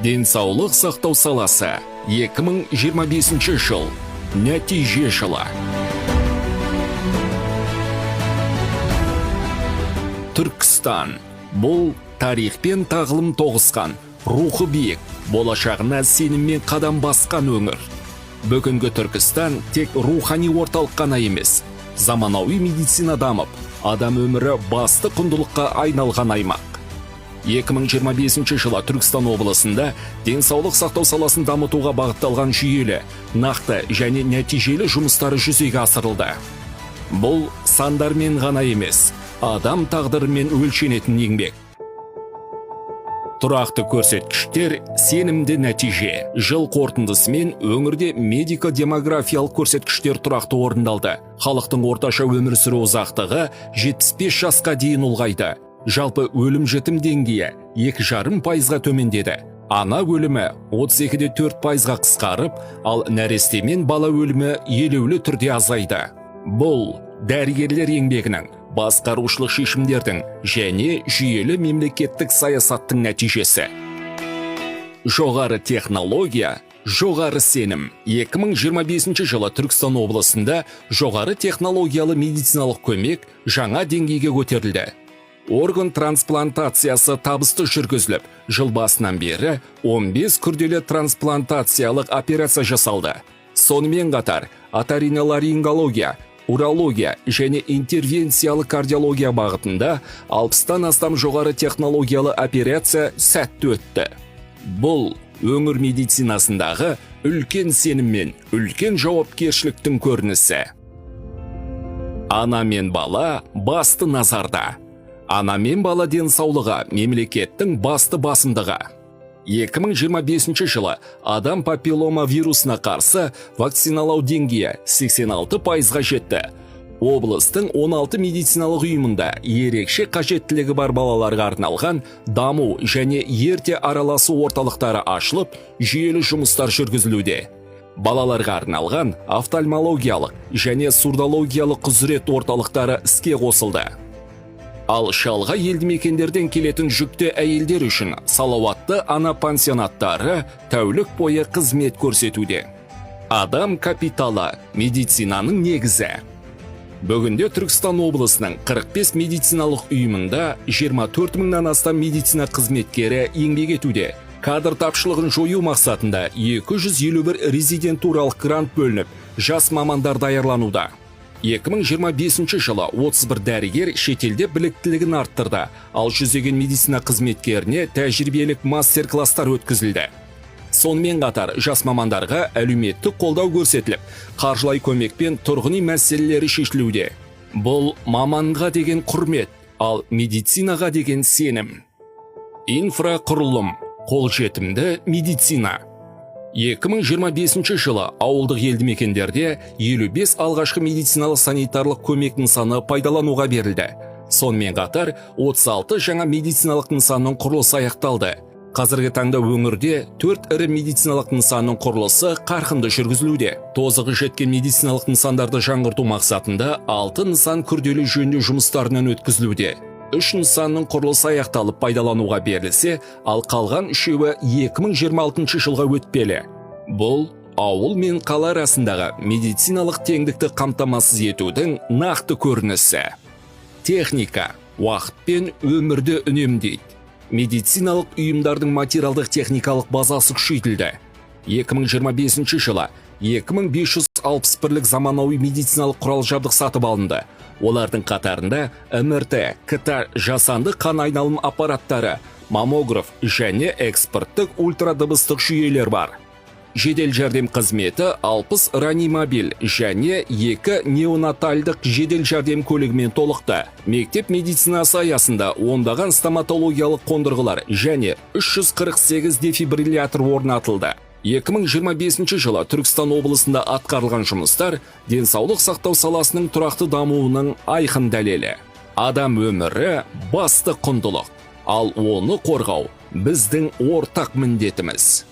Денсаулық сақтау саласы 2025 жыл. Нәтиже жылы. Түркістан. Бұл тарихпен тағылым тоғысқан, рухы биік, болашағына сеніммен қадам басқан өңір. Бүгінгі Түркістан тек рухани орталық қана емес, заманауи медицина дамып, адам өмірі басты құндылыққа айналған аймақ. 2025 жылы Түркістан облысында денсаулық сақтау саласын дамытуға бағытталған жүйелі, нақты және нәтижелі жұмыстары жүзеге асырылды. Бұл сандармен ғана емес, адам тағдырымен өлшенетін еңбек. Тұрақты көрсеткіштер, сенімді нәтиже. Жыл қорытындысымен өңірде медико-демографиялық көрсеткіштер тұрақты орындалды. Халықтың орташа өмір сүру ұзақтығы 75 жасқа дейін ұлғайды. Жалпы өлім-жітім деңгейі 2,5%-ға төмендеді. Ана өлімі 32,4%-ға қысқарып, ал нәресте мен бала өлімі елеулі түрде азайды. Бұл дәрігерлер еңбегінің, басқарушылық шешімдердің және жүйелі мемлекеттік саясаттың нәтижесі. Жоғары технология, жоғары сенім. 2025 жылы Түркістан облысында жоғары технологиялы медициналық көмек жаңа деңгейге көтерілді. Орган трансплантациясы табысты жүргізіліп, жыл басынан бері 15 күрделі трансплантациялық операция жасалды. Сонымен қатар оториноларингология, урология және интервенциялық кардиология бағытында 60-тан астам жоғары технологиялы операция сәтті өтті. Бұл өңір медицинасындағы үлкен сенім мен үлкен жауапкершіліктің көрінісі. Ана мен бала басты назарда. Ана мен бала денсаулығы мемлекеттің басты басымдығы. 2025 жылы адам папиллома вирусына қарсы вакциналау деңгейі 86%-ға жетті. Облыстың 16 медициналық ұйымында ерекше қажеттілігі бар балаларға арналған даму және ерте араласу орталықтары ашылып, жүйелі жұмыстар жүргізілуде. Балаларға арналған офтальмологиялық және сурдологиялық құзырет орталықтары іске қосылды. Ал шалғай елді мекендерден келетін жүкті әйелдер үшін салауатты ана пансионаттары тәулік бойы қызмет көрсетуде. Адам капиталы медицинаның негізі. Бүгінде Түркістан облысының 45 медициналық ұйымында 24 мыңнан астам медицина қызметкері еңбек етуде. Кадр тапшылығын жою мақсатында 251 резидентуралық грант бөлініп, жас мамандар даярлануда. 2025 жылы 31 дәрігер шетелде біліктілігін арттырды, ал жүздеген медицина қызметкеріне тәжірибелік мастер-класстар өткізілді. Сонымен қатар жас мамандарға әлеуметтік қолдау көрсетіліп, қаржылай көмекпен тұрғын үй мәселелері шешілуде. Бұл маманға деген құрмет, ал медицинаға деген сенім. Инфрақұрылым, қолжетімді медицина. 2025 жылы ауылдық елді мекендерде 55 алғашқы медициналық санитарлық көмек нысаны пайдалануға берілді. Сонымен қатар 36 жаңа медициналық нысанның құрылысы аяқталды. Қазіргі таңда өңірде 4 ірі медициналық нысанның құрылысы қарқынды жүргізілуде. Тозығы жеткен медициналық нысандарды жаңғырту мақсатында 6 нысан күрделі жөндеу жұмыстарынан өткізілуде. 3 нысанның құрылысы аяқталып пайдалануға берілсе, ал қалған 3-і 2026 жылға өтпелі. Бұл ауыл мен қала арасындағы медициналық теңдікті қамтамасыз етудің нақты көрінісі. Техника, уақыт пен өмірді үнемдейді. Медициналық ұйымдардың материалдық техникалық базасы күшейтілді. 2025 жылы 2561 заманауи медициналық құрал жабдық сатып алынды. Олардың қатарында МРТ, КТ, жасанды қан айналым аппараттары, маммограф және экспорттық ультрадыбыстық жүйелер бар. Жедел жәрдем қызметі 60 реанимобиль және 2 неонатальдық жедел жәрдем көлігімен толықты. Мектеп медицинасы аясында ондаған стоматологиялық қондырғылар және 348 дефибриллятор орнатылды. 2025 жылы Түркістан облысында атқарылған жұмыстар денсаулық сақтау саласының тұрақты дамуының айқын дәлелі. Адам өмірі басты құндылық, ал оны қорғау біздің ортақ міндетіміз.